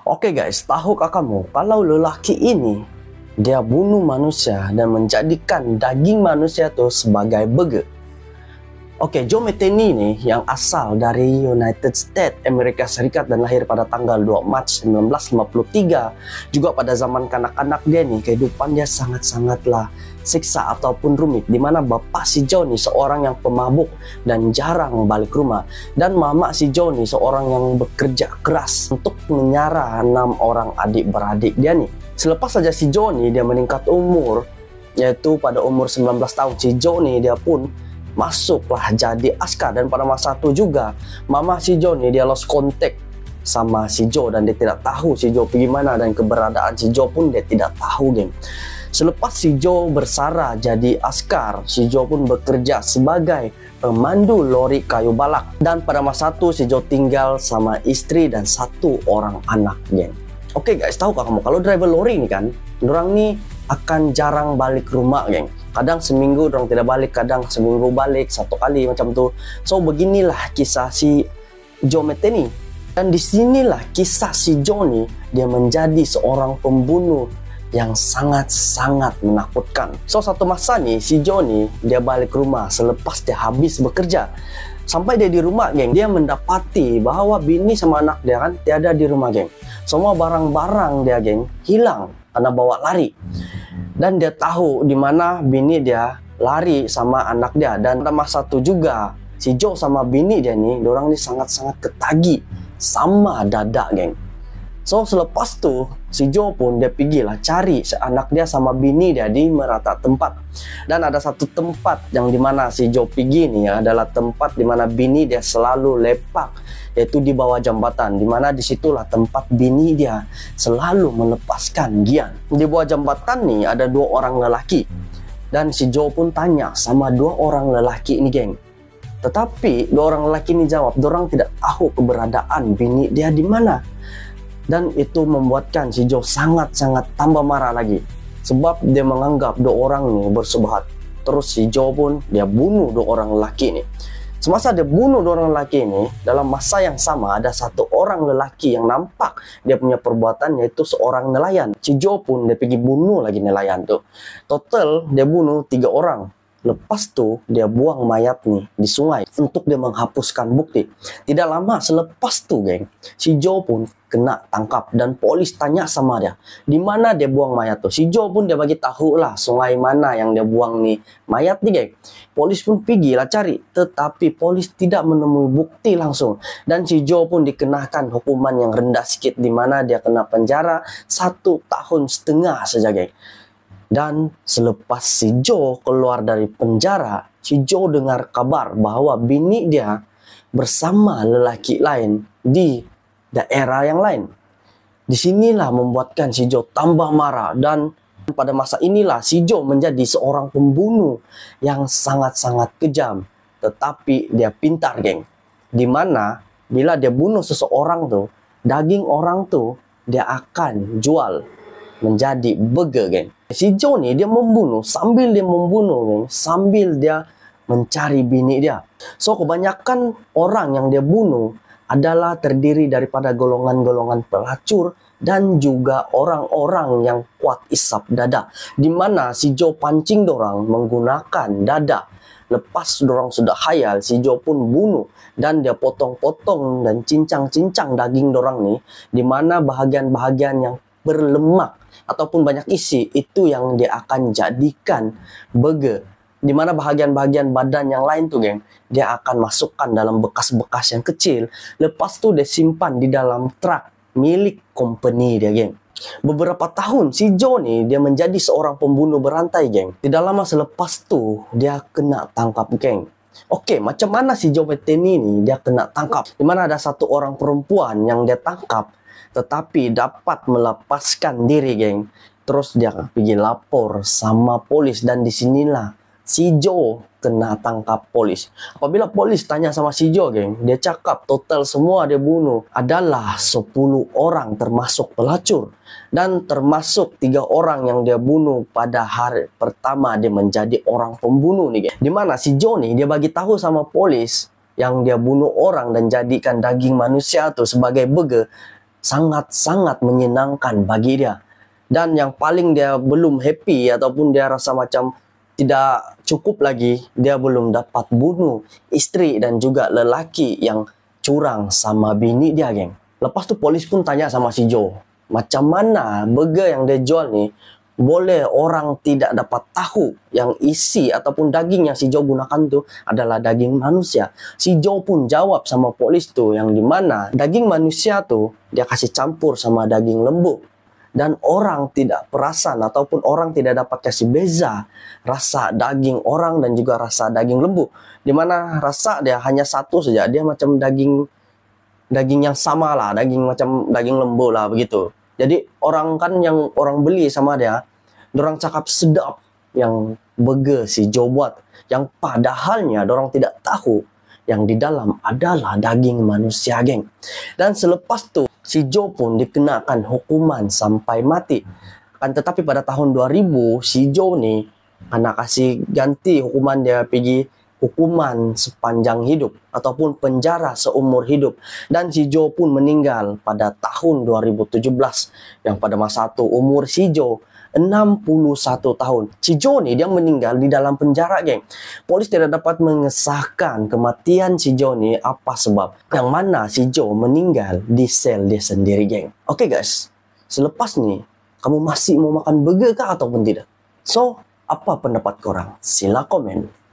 Oke guys, tahukah kamu kalau lelaki ini dia bunuh manusia dan menjadikan daging manusia itu sebagai burger? Oke, Joe Metheny ini yang asal dari United States, Amerika Serikat dan lahir pada tanggal 2 Maret 1953. Juga pada zaman kanak-kanak dia nih, kehidupan dia sangat-sangatlah siksa ataupun rumit. Dimana bapak si Joe nih seorang yang pemabuk dan jarang balik rumah. Dan mama si Joe nih seorang yang bekerja keras untuk menyara 6 orang adik-beradik dia nih. Selepas saja si Joe nih dia meningkat umur, yaitu pada umur 19 tahun, si Joe nih dia pun masuklah jadi askar. Dan pada masa itu juga mama si Joe nih dia lost contact sama si Joe dan dia tidak tahu si Joe pergi mana, dan keberadaan si Joe pun dia tidak tahu, geng. Selepas si Joe bersara jadi askar, si Joe pun bekerja sebagai pemandu lori kayu balak. Dan pada masa itu si Joe tinggal sama istri dan 1 orang anak, geng. Oke guys, tahukah kamu kalau driver lori ini kan, orang nih akan jarang balik rumah, geng. Kadang seminggu orang tidak balik, kadang seminggu balik 1 kali macam tuh. So beginilah kisah si Joe Metheny. Dan disinilah kisah si Joe nih, dia menjadi seorang pembunuh yang sangat-sangat menakutkan. So satu masa nih si Joe nih dia balik rumah selepas dia habis bekerja. Sampai dia di rumah, geng, dia mendapati bahwa bini sama anak dia kan tiada di rumah, geng. Semua barang-barang dia, geng, hilang karena bawa lari. Dan dia tahu di mana bini dia lari sama anak dia. Dan pada masa itu juga si Joe sama bini dia nih, dorang nih sangat-sangat ketagi sama dada, geng. So selepas tu si Joe pun dia pergilah cari anak dia sama bini dia di merata tempat. Dan ada satu tempat yang dimana si Joe pergi nih adalah tempat dimana bini dia selalu lepak, yaitu di bawah jambatan, dimana disitulah tempat bini dia selalu melepaskan gian. Di bawah jambatan nih ada 2 orang lelaki, dan si Joe pun tanya sama 2 orang lelaki ini, geng. Tetapi 2 orang lelaki ini jawab, dorang tidak tahu keberadaan bini dia di mana. Dan itu membuatkan si Joe sangat-sangat tambah marah lagi, sebab dia menganggap 2 orang ini bersubahat. Terus si Joe pun dia bunuh 2 orang lelaki ini. Semasa dia bunuh 2 orang lelaki ini, dalam masa yang sama ada 1 orang lelaki yang nampak dia punya perbuatan, yaitu seorang nelayan. Si Joe pun dia pergi bunuh lagi nelayan tuh. Total dia bunuh 3 orang. Lepas tu dia buang mayat nih di sungai untuk dia menghapuskan bukti. Tidak lama selepas tu, geng, si Joe pun kena tangkap dan polis tanya sama dia di mana dia buang mayat tuh. Si Joe pun dia bagi tahu lah sungai mana yang dia buang nih mayat nih, geng. Polis pun pergilah cari, tetapi polis tidak menemui bukti langsung. Dan si Joe pun dikenakan hukuman yang rendah sedikit, di mana dia kena penjara 1,5 tahun saja, geng. Dan selepas si Joe keluar dari penjara, si Joe dengar kabar bahwa bini dia bersama lelaki lain di daerah yang lain. Disinilah membuatkan si Joe tambah marah, dan pada masa inilah si Joe menjadi seorang pembunuh yang sangat-sangat kejam. Tetapi dia pintar, geng. Dimana bila dia bunuh seseorang tuh, daging orang tuh dia akan jual menjadi burger, geng. Si Joe nih dia membunuh, sambil dia membunuh, geng, sambil dia mencari bini dia. So kebanyakan orang yang dia bunuh adalah terdiri daripada golongan-golongan pelacur dan juga orang-orang yang kuat isap dada. Dimana si Joe pancing dorang menggunakan dada. Lepas dorang sudah hayal, si Joe pun bunuh dan dia potong-potong dan cincang-cincang daging dorang nih, dimana bahagian-bahagian yang berlemak ataupun banyak isi itu yang dia akan jadikan burger. Dimana bahagian-bahagian badan yang lain tuh, geng, dia akan masukkan dalam bekas-bekas yang kecil. Lepas tuh dia simpan di dalam truk milik company dia, geng. Beberapa tahun si Joe nih dia menjadi seorang pembunuh berantai, geng. Tidak lama selepas tuh dia kena tangkap, geng. Oke, macam mana si Joe Metheny ini dia kena tangkap? Dimana ada 1 orang perempuan yang dia tangkap tetapi dapat melepaskan diri, geng. Terus dia pergi lapor sama polis, dan disinilah si Joe kena tangkap polis. Apabila polis tanya sama si Joe, geng, dia cakap total semua dia bunuh adalah 10 orang termasuk pelacur. Dan termasuk 3 orang yang dia bunuh pada hari pertama dia menjadi orang pembunuh nih, geng. Dimana si Joe nih dia bagi tahu sama polis yang dia bunuh orang dan jadikan daging manusia tuh sebagai burger. sangat-sangat menyenangkan bagi dia. Dan yang paling dia belum happy ataupun dia rasa macam tidak cukup lagi, dia belum dapat bunuh istri dan juga lelaki yang curang sama bini dia, geng. Lepas tu polis pun tanya sama si Joe, macam mana burger yang dia jual ni boleh orang tidak dapat tahu yang isi ataupun daging yang si Joe gunakan tu adalah daging manusia. Si Joe pun jawab sama polis tu yang dimana daging manusia tu dia kasih campur sama daging lembu. Dan orang tidak perasan ataupun orang tidak dapat kasih beza rasa daging orang dan juga rasa daging lembu. Dimana rasa dia hanya satu saja, dia macam daging yang sama lah, daging macam daging lembu lah begitu. Jadi orang kan yang orang beli sama dia, dorang cakap sedap yang burger si Joe buat. Yang padahalnya dorang tidak tahu yang di dalam adalah daging manusia, geng. Dan selepas tu si Joe pun dikenakan hukuman sampai mati. Kan tetapi pada tahun 2000 si Joe ni kena kasih ganti hukuman, dia pergi hukuman sepanjang hidup ataupun penjara seumur hidup. Dan si Joe pun meninggal pada tahun 2017 yang pada masa itu umur si Joe 61 tahun. Si Joe ni dia meninggal di dalam penjara, geng. Polis tidak dapat mengesahkan kematian si Joe ni apa sebab. Yang mana si Joe meninggal di sel dia sendiri, geng. Oke guys, selepas ni kamu masih mau makan burger kah ataupun tidak? So, apa pendapat korang? Sila komen.